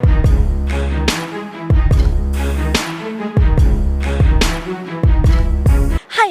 Hi,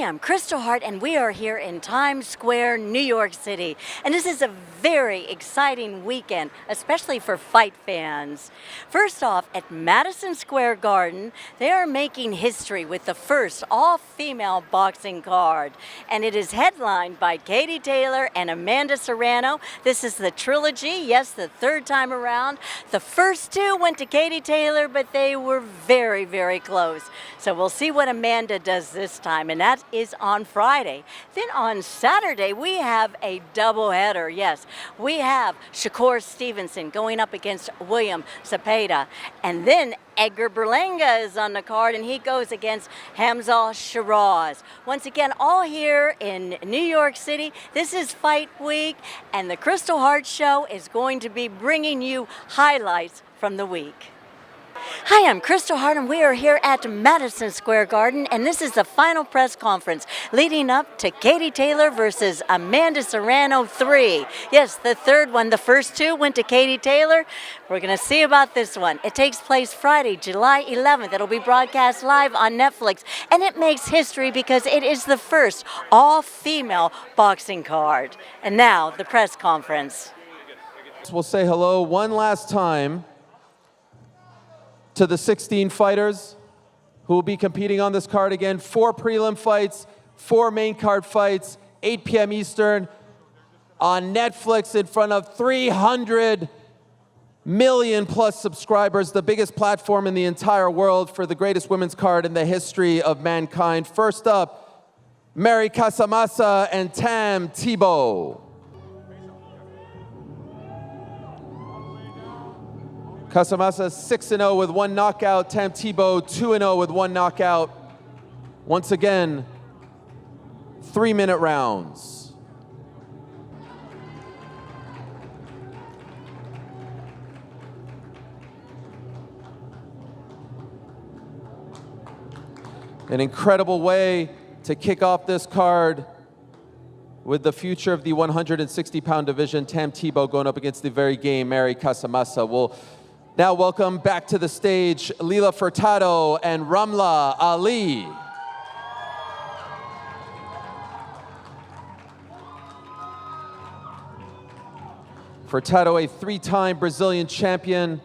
I'm Kristal Hart, and we are here in Times Square, New York City. And this is a very exciting weekend, especially for fight fans. First off, at Madison Square Garden, they are making history with the first all-female boxing card. And it is headlined by Katie Taylor and Amanda Serrano. This is the trilogy, yes, the third time around. The first two went to Katie Taylor, but they were very, very close. So we'll see what Amanda does this time, and that is on Friday. Then on Saturday, we have a doubleheader. Yes, we have Shakur Stevenson going up against William Zepeda. And then Edgar Berlanga is on the card, and he goes against Hamza Sheeraz. Once again, all here in New York City. This is Fight Week, and the Kristal Hart Show is going to be bringing you highlights from the week. Hi, I'm Kristal Hart, and we are here at Madison Square Garden, and this is the final press conference leading up to Katie Taylor versus Amanda Serrano 3. Yes, the third one. The first two went to Katie Taylor. We're going to see about this one. It takes place Friday, July 11th. It'll be broadcast live on Netflix, and it makes history because it is the first all-female boxing card. And now, the press conference. We'll say hello one last time to the 16 fighters who will be competing on this card again. 4 prelim fights, 4 main card fights, 8 p.m. Eastern on Netflix in front of 300 million plus subscribers, the biggest platform in the entire world for the greatest women's card in the history of mankind. First up, Mary Casamassa and Tam Tebow. Casamassa 6-0 with 1 knockout. Tam Tebow 2-0 with 1 knockout. Once again, 3-minute rounds. An incredible way to kick off this card with the future of the 160-pound division. Tam Tebow going up against the very game Mary Casamassa. We'll now welcome back to the stage Lila Furtado and Ramla Ali. Furtado, a 3-time Brazilian champion.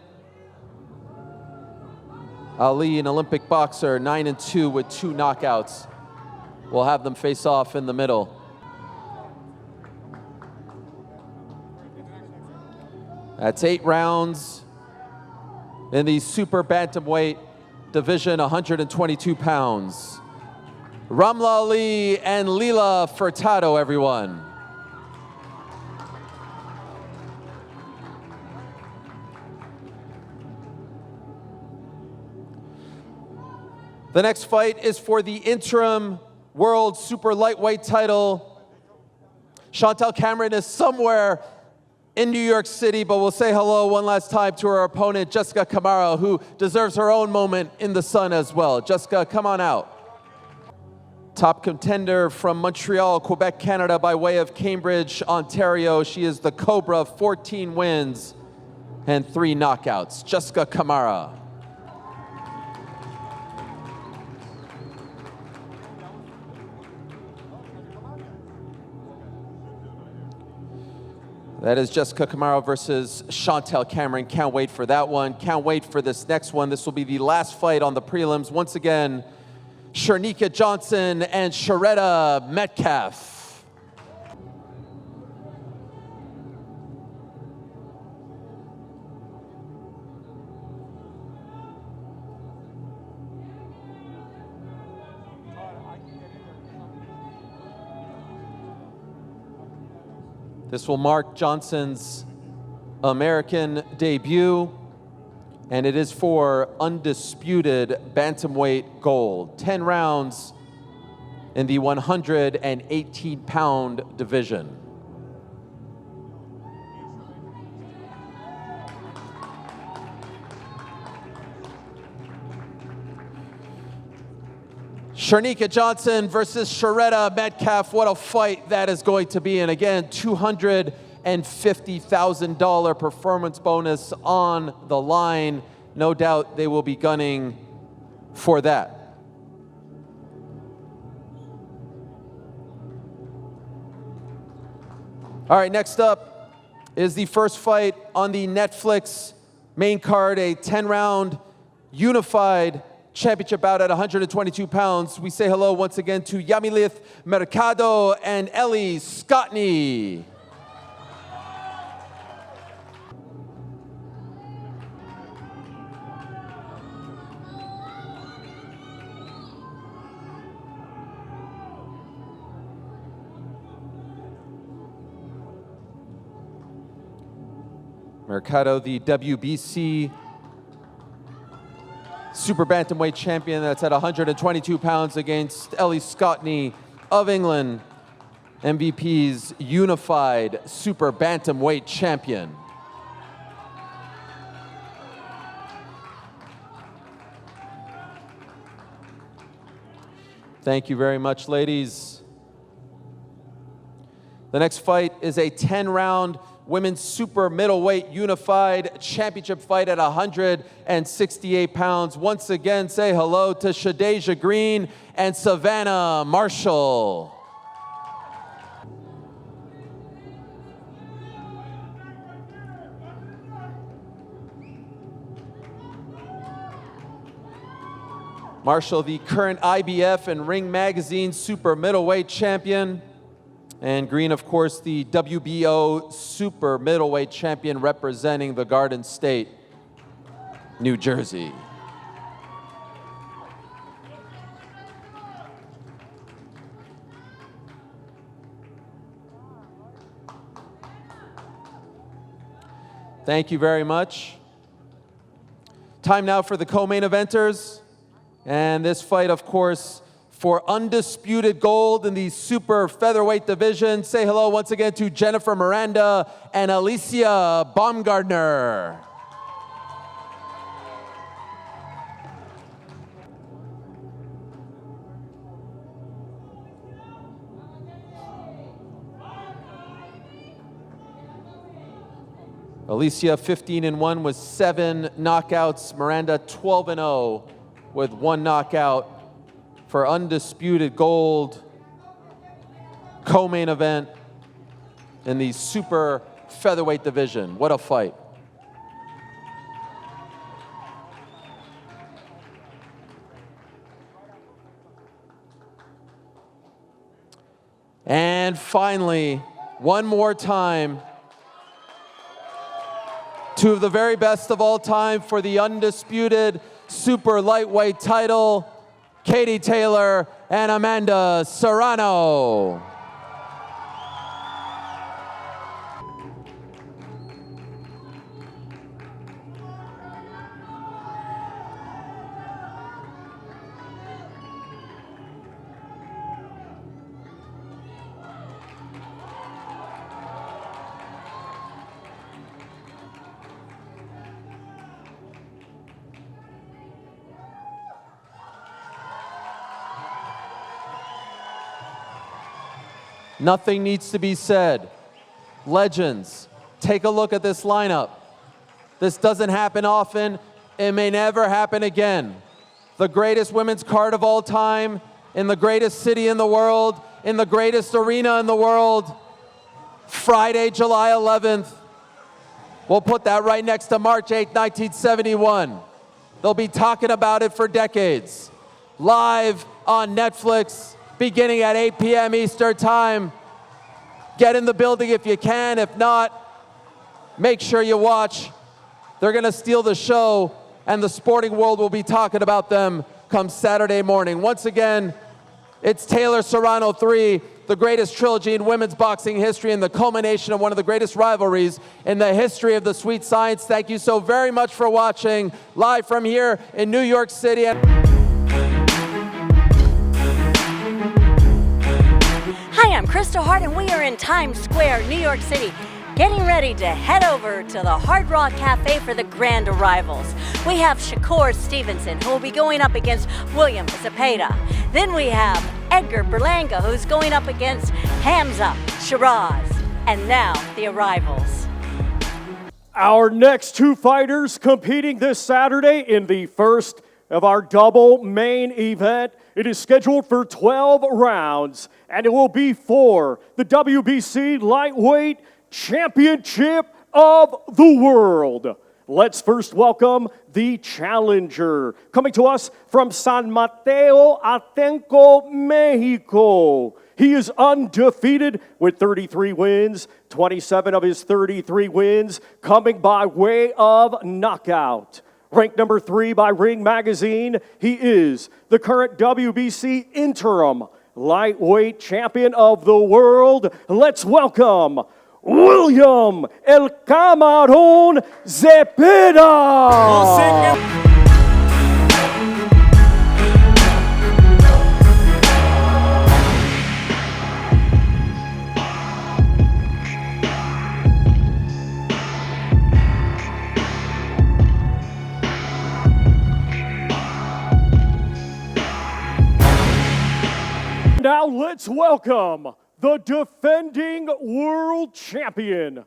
Ali, an Olympic boxer, 9-2 with 2 knockouts. We'll have them face off in the middle. That's 8 rounds in the super bantamweight division, 122 pounds. Ramla Ali and Lila Furtado, everyone. The next fight is for the interim world super lightweight title. Chantel Cameron is somewhere in New York City, but we'll say hello one last time to her opponent, Jessica Camara, who deserves her own moment in the sun as well. Jessica, come on out. Top contender from Montreal, Quebec, Canada, by way of Cambridge, Ontario. She is the Cobra, 14 wins and 3 knockouts. Jessica Camara. That is Jessica Camara versus Chantel Cameron. Can't wait for that one. Can't wait for this next one. This will be the last fight on the prelims. Once again, Shernika Johnson and Sharetta Metcalf. This will mark Johnson's American debut, and it is for undisputed bantamweight gold. 10 rounds in the 118-pound division. Shernika Johnson versus Sharetta Metcalf. What a fight that is going to be. And again, 200 $150,000 performance bonus on the line. No doubt they will be gunning for that. All right, next up is the first fight on the Netflix main card, a 10-round unified championship bout at 122 pounds. We say hello once again to Yamileth Mercado and Ellie Scottney. Mercado, the WBC super bantamweight champion, that's at 122 pounds, against Ellie Scottney of England, MVP's unified super bantamweight champion. Thank you very much, ladies. The next fight is a 10-round women's super middleweight unified championship fight at 168 pounds. Once again, say hello to Shadeja Green and Savannah Marshall. Marshall, the current IBF and Ring Magazine super middleweight champion. And Green, of course, the WBO super middleweight champion representing the Garden State, New Jersey. Thank you very much. Time now for the co-main eventers. And this fight, of course, for undisputed gold in the super featherweight division. Say hello once again to Jennifer Miranda and Alicia Baumgardner. Alicia 15-1 with 7 knockouts. Miranda 12-0 with 1 knockout for undisputed gold co-main event in the super featherweight division. What a fight. And finally, one more time, 2 of the very best of all time for the undisputed super lightweight title, Katie Taylor and Amanda Serrano. Nothing needs to be said. Legends, take a look at this lineup. This doesn't happen often. It may never happen again. The greatest women's card of all time, in the greatest city in the world, in the greatest arena in the world. Friday, July 11th. We'll put that right next to March 8th, 1971. They'll be talking about it for decades. Live on Netflix, beginning at 8 p.m. Eastern Time. Get in the building if you can. If not, make sure you watch. They're going to steal the show, and the sporting world will be talking about them come Saturday morning. Once again, it's Taylor Serrano 3, the greatest trilogy in women's boxing history and the culmination of one of the greatest rivalries in the history of the sweet science. Thank you so very much for watching, live from here in New York City. Hi, I'm Kristal Hart, and we are in Times Square, New York City, getting ready to head over to the Hard Rock Cafe for the grand arrivals. We have Shakur Stevenson, who will be going up against William Zepeda. Then we have Edgar Berlanga, who's going up against Hamza Sheeraz. And now, the arrivals. Our next two fighters competing this Saturday in the first of our double main event. It is scheduled for 12 rounds, and it will be for the WBC Lightweight Championship of the World. Let's first welcome the challenger, coming to us from San Mateo Atenco, Mexico. He is undefeated with 33 wins, 27 of his 33 wins coming by way of knockout. Ranked number 3 by Ring Magazine, he is the current WBC interim lightweight champion of the world. Let's welcome William El Camarón Zepeda. Now let's welcome the defending world champion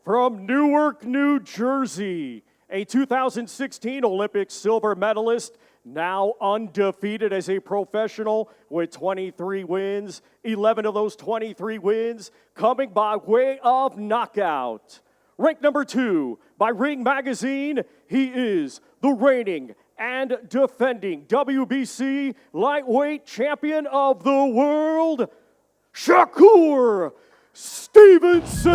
from Newark, New Jersey, a 2016 Olympic silver medalist, now undefeated as a professional with 23 wins, 11 of those 23 wins coming by way of knockout. Ranked number 2 by Ring Magazine, he is the reigning and defending WBC lightweight champion of the world, Shakur Stevenson.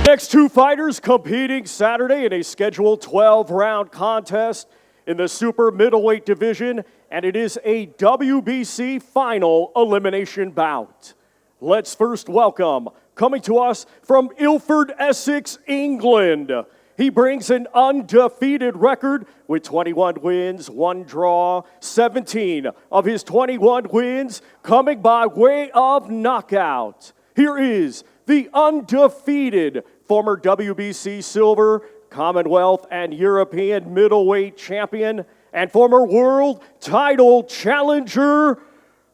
Next two fighters competing Saturday in a scheduled 12-round contest in the super middleweight division, and it is a WBC final elimination bout. Let's first welcome, coming to us from Ilford, Essex, England. He brings an undefeated record with 21 wins, 1 draw, 17 of his 21 wins coming by way of knockout. Here is the undefeated former WBC silver, Commonwealth and European middleweight champion, and former world title challenger,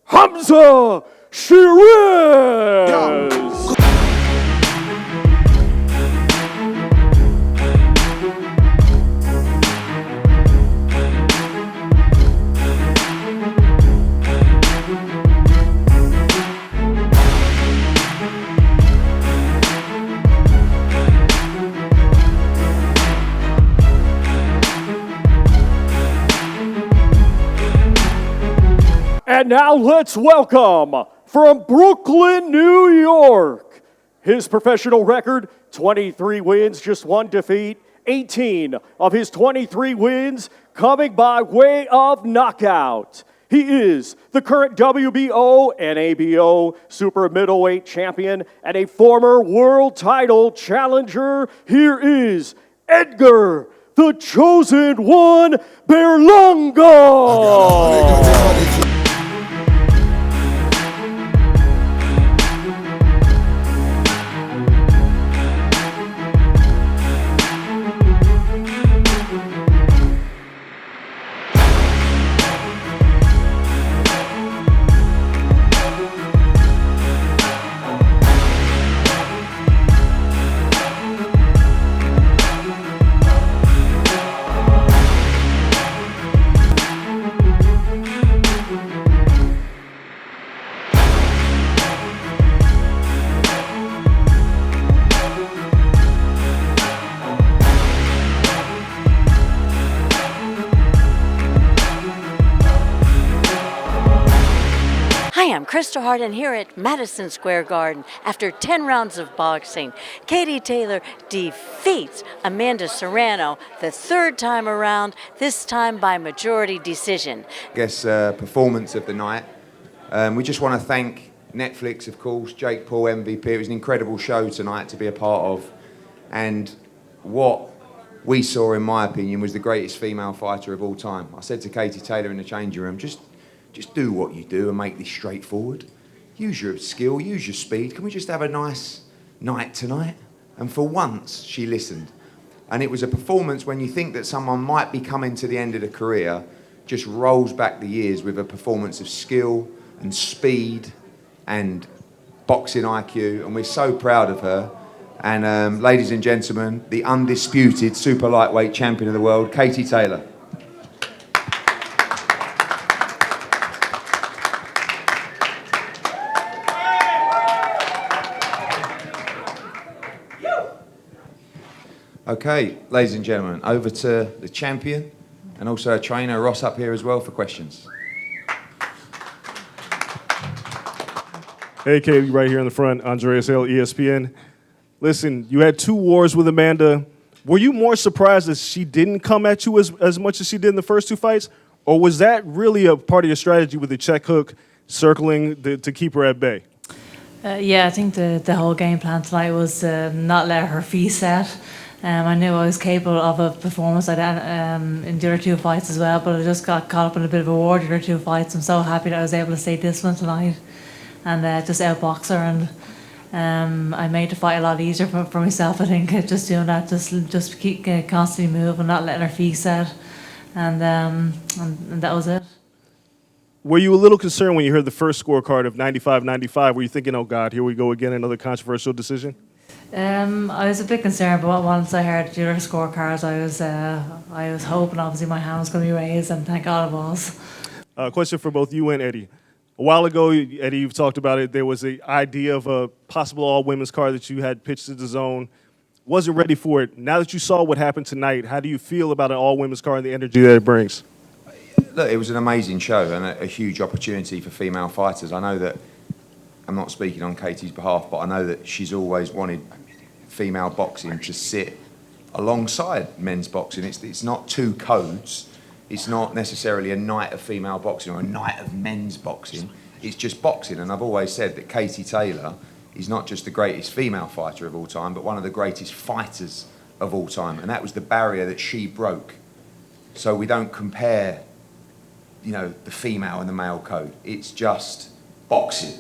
Hamza Sheeraz. And now let's welcome, from Brooklyn, New York, his professional record, 23 wins, just 1 defeat, 18 of his 23 wins coming by way of knockout. He is the current WBO and ABO super middleweight champion and a former world title challenger. Here is Edgar, the Chosen One, Berlanga. Hi, I'm Kristal Hart, and here at Madison Square Garden, after 10 rounds of boxing, Katie Taylor defeats Amanda Serrano the 3rd time around, this time by majority decision. I guess performance of the night. We just want to thank Netflix, of course, Jake Paul, MVP. It was an incredible show tonight to be a part of. And what we saw, in my opinion, was the greatest female fighter of all time. I said to Katie Taylor in the changing room, just do what you do and make this straightforward. use your skill, use your speed. Can we just have a nice night tonight? And for once, she listened. And it was a performance when you think that someone might be coming to the end of the career, just rolls back the years with a performance of skill and speed and boxing IQ. And we're so proud of her. And ladies and gentlemen, the undisputed super lightweight champion of the world, Katie Taylor. Okay, ladies and gentlemen, over to the champion and also our trainer, Ross, up here as well for questions. Hey, Katie, right here in the front, Andreas L, ESPN. Listen, you had 2 wars with Amanda. Were you more surprised that she didn't come at you as much as she did in the first 2 fights? Or was that really a part of your strategy with the check hook circling to keep her at bay? Yeah, I think the whole game plan tonight was not let her feet set. I knew I was capable of a performance like that in the other 2 fights as well, but I just got caught up in a bit of a war the other 2 fights. I'm so happy that I was able to stay disciplined tonight and just outbox her. And I made the fight a lot easier for myself, I think, just doing that, just keep constantly moving, not letting her feet set. And that was it. Were you a little concerned when you heard the first scorecard of 95-95? Were you thinking, oh, God, here we go again, another controversial decision? I was a bit concerned, but once I heard the other scorecards, I was hoping, obviously, my hand was going to be raised, and thank God it was. Question for both you and Eddie. A while ago, Eddie, you've talked about it. There was an idea of a possible all-women's card that you had pitched to the zone. Wasn't ready for it. Now that you saw what happened tonight, how do you feel about an all-women's card and the energy that it brings? Look, it was an amazing show and a huge opportunity for female fighters. I know that, I'm not speaking on Katie's behalf, but I know that she's always wanted female boxing to sit alongside men's boxing. It's not 2 codes. It's not necessarily a night of female boxing or a night of men's boxing. It's just boxing. And I've always said that Katie Taylor is not just the greatest female fighter of all time, but one of the greatest fighters of all time. And that was the barrier that she broke. So we don't compare, the female and the male code. It's just boxing.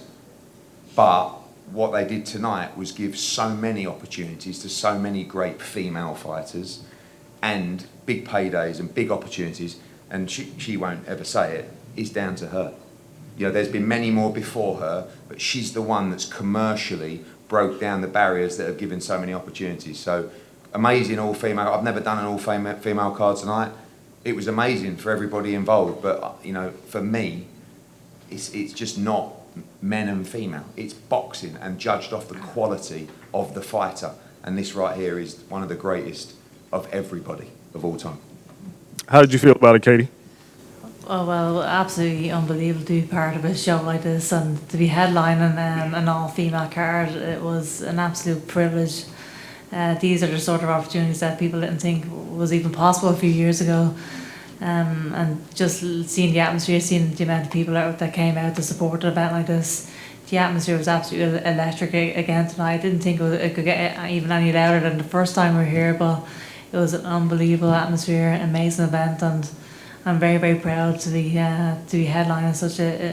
But what they did tonight was give so many opportunities to so many great female fighters and big paydays and big opportunities, and she won't ever say it, is down to her. There's been many more before her, but she's the one that's commercially broke down the barriers that have given so many opportunities. So amazing all-female. I've never done an all-female card tonight. It was amazing for everybody involved, but for me, it's just not men and female. It's boxing and judged off the quality of the fighter. And this right here is one of the greatest of everybody of all time. How did you feel about it, Katie? Oh, well, absolutely unbelievable to be part of a show like this and to be headlining an all-female card. It was an absolute privilege. These are the sort of opportunities that people didn't think was even possible a few years ago. And just seeing the atmosphere, seeing the amount of people that came out to support an event like this, the atmosphere was absolutely electric again tonight. I didn't think it could get even any louder than the first time we were here, but it was an unbelievable atmosphere, amazing event, and I'm very, very proud to be headlining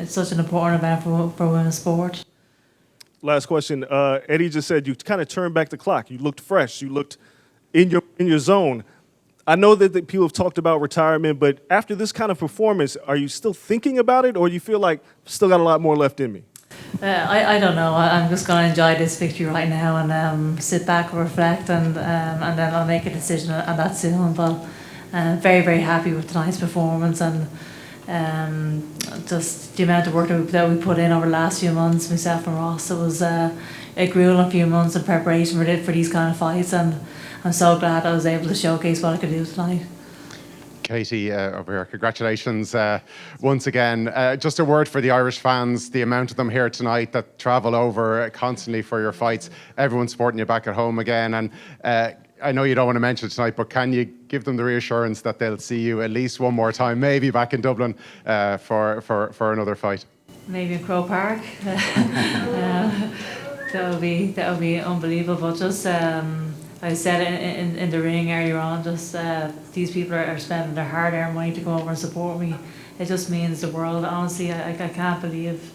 such an important event for women's sport. Last question. Eddie just said you kind of turned back the clock. You looked fresh. You looked in your zone. I know that people have talked about retirement, but after this kind of performance, are you still thinking about it, or do you feel like still got a lot more left in me? I don't know. I'm just going to enjoy this victory right now and sit back and reflect, and then I'll make a decision on that soon. But very, very happy with tonight's performance and just the amount of work that we put in over the last few months, myself and Ross. It was a grueling few months in preparation for these kind of fights, and I'm so glad I was able to showcase what I could do tonight. Katie, over here, congratulations once again. Just a word for the Irish fans, the amount of them here tonight that travel over constantly for your fights. Everyone's supporting you back at home again. And I know you don't want to mention it tonight, but can you give them the reassurance that they'll see you at least one more time, maybe back in Dublin for another fight? Maybe in Croke Park. That would be unbelievable. Just I said it in the ring earlier on, just these people are spending their hard-earned money to come over and support me. It just means the world. Honestly, I can't believe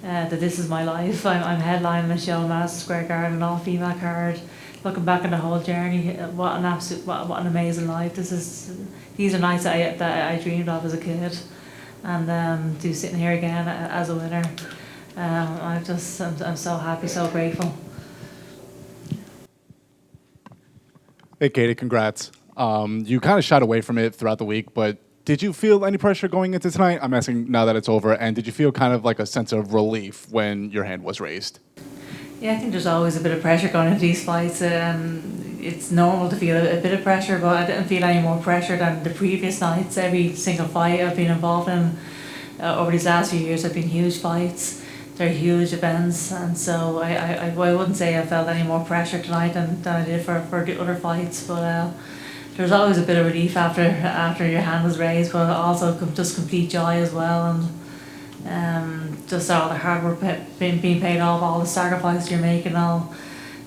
that this is my life. I'm headlining a show in Madison Square Garden, an all-female card. Looking back on the whole journey, what an amazing life. These are nights that I dreamed of as a kid, and to be sitting here again as a winner, I'm so happy, so grateful. Hey, Katie, congrats. You kind of shied away from it throughout the week, but did you feel any pressure going into tonight? I'm asking now that it's over, and did you feel kind of like a sense of relief when your hand was raised? Yeah, I think there's always a bit of pressure going into these fights. It's normal to feel a bit of pressure, but I didn't feel any more pressure than the previous nights. Every single fight I've been involved in over these last few years have been huge fights. They're huge events, and so I wouldn't say I felt any more pressure tonight than I did for the other fights. But there's always a bit of relief after your hand was raised, but also just complete joy as well, and just all the hard work being paid off, all the sacrifices you're making,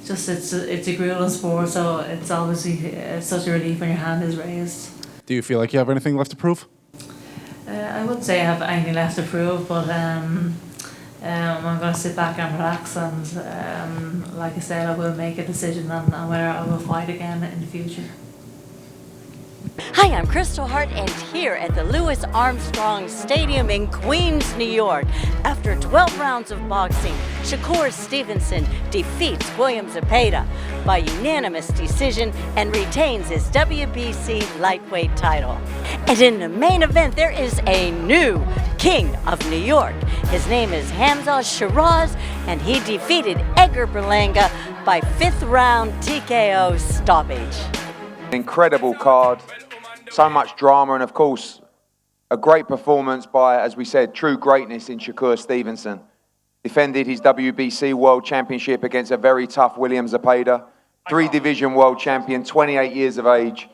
it's a grueling sport, so it's obviously such a relief when your hand is raised. Do you feel like you have anything left to prove? I wouldn't say I have anything left to prove, but I'm going to sit back and relax, and like I said, I will make a decision on whether I will fight again in the future. Hi, I'm Kristal Hart, and here at the Louis Armstrong Stadium in Queens, New York, after 12 rounds of boxing, Shakur Stevenson defeats William Zepeda by unanimous decision and retains his WBC lightweight title. And in the main event, there is a new King of New York. His name is Hamza Sheeraz, and he defeated Edgar Berlanga by 5th round TKO stoppage. Incredible card, so much drama, and of course, a great performance by, as we said, true greatness in Shakur Stevenson. Defended his WBC World Championship against a very tough William Zepeda, 3-division world champion, 28 years of age.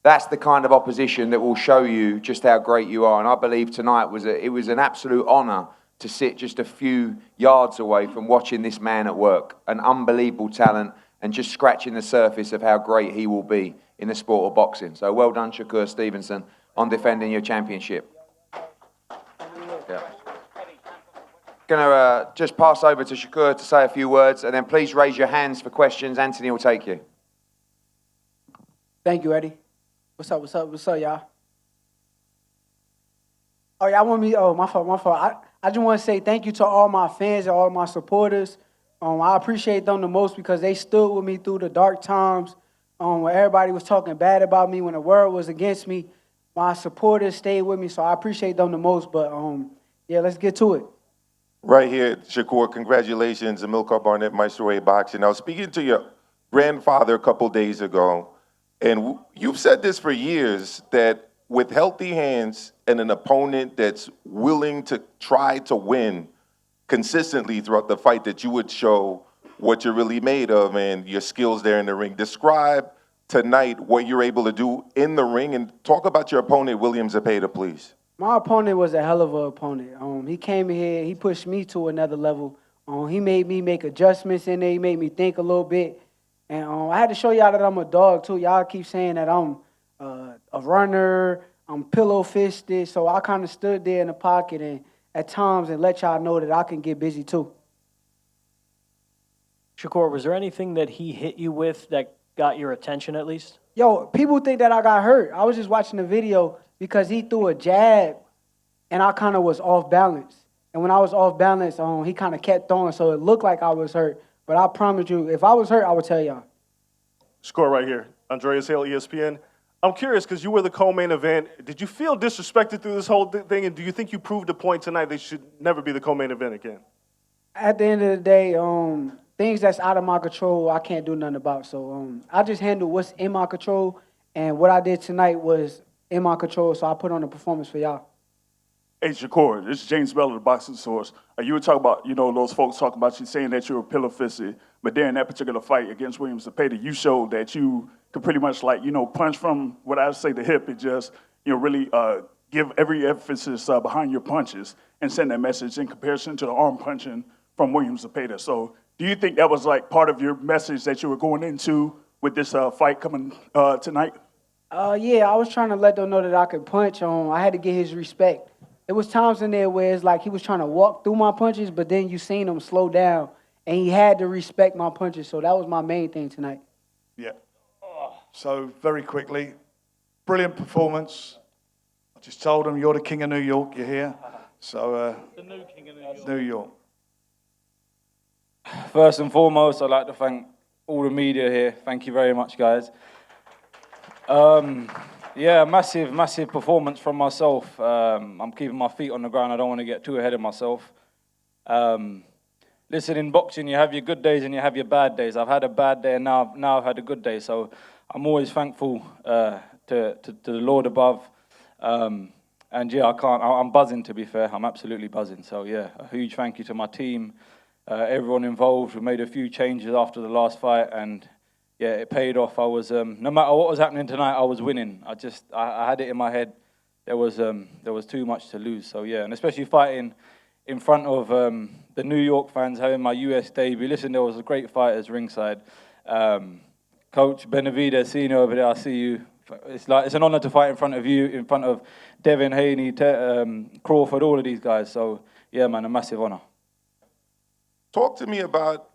That's the kind of opposition that will show you just how great you are. And I believe tonight it was an absolute honor to sit just a few yards away from watching this man at work. An unbelievable talent, and just scratching the surface of how great he will be in the sport of boxing. So well done, Shakur Stevenson, on defending your championship. Yeah. Gonna just pass over to Shakur to say a few words, and then please raise your hands for questions. Anthony will take you. Thank you, Eddie. What's up, y'all? Oh, y'all want me? Oh, my fault. I just want to say thank you to all my fans and all my supporters. I appreciate them the most because they stood with me through the dark times when everybody was talking bad about me, when the world was against me. My supporters stayed with me, so I appreciate them the most. But, yeah, let's get to it. Right here, Shakur, congratulations, Amilcar Barnett, Maestro A Boxing. I was speaking to your grandfather a couple days ago, and you've said this for years, that with healthy hands and an opponent that's willing to try to win consistently throughout the fight, that you would show what you're really made of and your skills there in the ring. Describe tonight what you're able to do in the ring, and talk about your opponent, William Zepeda, please. My opponent was a hell of an opponent. He came here, he pushed me to another level. He made me make adjustments in there, he made me think a little bit. And I had to show y'all that I'm a dog too. Y'all keep saying that I'm a runner, I'm pillow-fisted, so I kind of stood there in the pocket and at times and let y'all know that I can get busy too. Shakur, was there anything that he hit you with that got your attention at least? Yo, people think that I got hurt. I was just watching the video because he threw a jab and I kind of was off balance. And when I was off balance, he kind of kept throwing, so it looked like I was hurt. But I promise you, if I was hurt, I would tell y'all. Score right here. Andreas Hale, ESPN. I'm curious, because you were the co-main event. Did you feel disrespected through this whole thing, and do you think you proved a point tonight they should never be the co-main event again? At the end of the day, things that's out of my control, I can't do nothing about. So I just handle what's in my control, and what I did tonight was in my control, so I put on a performance for y'all. Hey, Shakur, this is James Bell of the Boxing Source. You were talking about, those folks talking about you saying that you were pillow-fisted, but during that particular fight against William Zepeda, you showed that you could pretty much, punch from what I would say the hip and just, really give every emphasis behind your punches and send that message in comparison to the arm punching from William Zepeda. So do you think that was, part of your message that you were going into with this fight coming tonight? Yeah, I was trying to let them know that I could punch. I had to get his respect. it was times in there where it's like he was trying to walk through my punches, but then you seen him slow down, and he had to respect my punches. So that was my main thing tonight. Yeah. So very quickly, brilliant performance. I just told him you're the king of New York. You're here. So the new king of New York. First and foremost, I'd like to thank all the media here. Thank you very much, guys. Yeah, massive performance from myself. I'm keeping my feet on the ground. I don't want to get too ahead of myself. Listen, in boxing, you have your good days and you have your bad days. I've had a bad day and now I've had a good day. So I'm always thankful to the Lord above. And yeah, I'm buzzing, to be fair. I'm absolutely buzzing. So yeah, a huge thank you to my team, everyone involved. We made a few changes after the last fight, and yeah, it paid off. I was, no matter what was happening tonight, I was winning. I had it in my head. There was too much to lose. So yeah, and especially fighting in front of the New York fans, having my US debut. Listen, there was great fighters ringside. Coach Benavidez, seeing you over there, I see you. It's an honor to fight in front of you, in front of Devin Haney, Crawford, all of these guys. So yeah, man, a massive honor. Talk to me about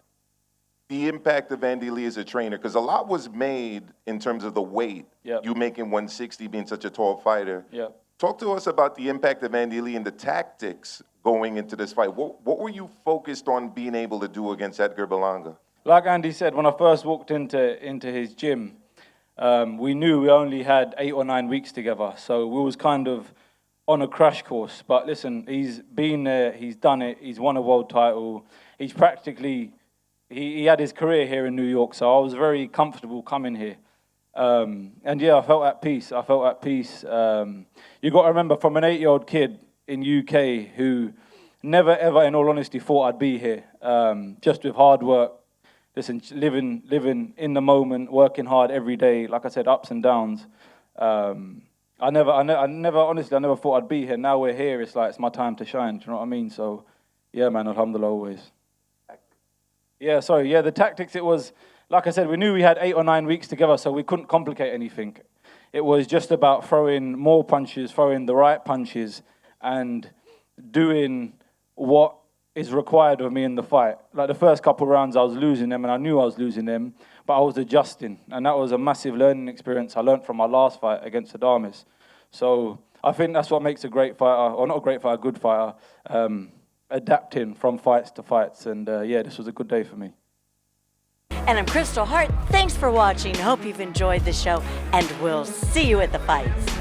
the impact of Andy Lee as a trainer, because a lot was made in terms of the weight. Yep. You making 160, being such a tall fighter. Yeah. Talk to us about the impact of Andy Lee and the tactics going into this fight. What were you focused on being able to do against Edgar Berlanga? Like Andy said, when I first walked into his gym, we knew we only had 8 or 9 weeks together, so we was kind of on a crash course. But listen, he's been there, he's done it, he's won a world title. He's practically, he had his career here in New York, so I was very comfortable coming here. And yeah, I felt at peace. You got to remember, from an 8-year-old kid in UK who never ever, in all honesty, thought I'd be here, just with hard work. Listen, living in the moment, working hard every day. Like I said, ups and downs. I never thought I'd be here. Now we're here. It's like it's my time to shine. Do you know what I mean? So, yeah, man. Alhamdulillah, always. Yeah. Sorry. Yeah, the tactics. It was like I said. We knew we had 8 or 9 weeks together, so we couldn't complicate anything. It was just about throwing more punches, throwing the right punches, and doing what is required of me in the fight. Like the first couple of rounds, I was losing them, and I knew I was losing them, but I was adjusting, and that was a massive learning experience I learned from my last fight against Adamis. So I think that's what makes a great fighter, or not a great fighter, a good fighter, adapting from fights to fights, and yeah, this was a good day for me. And I'm Kristal Hart. Thanks for watching. Hope you've enjoyed the show, and we'll see you at the fights.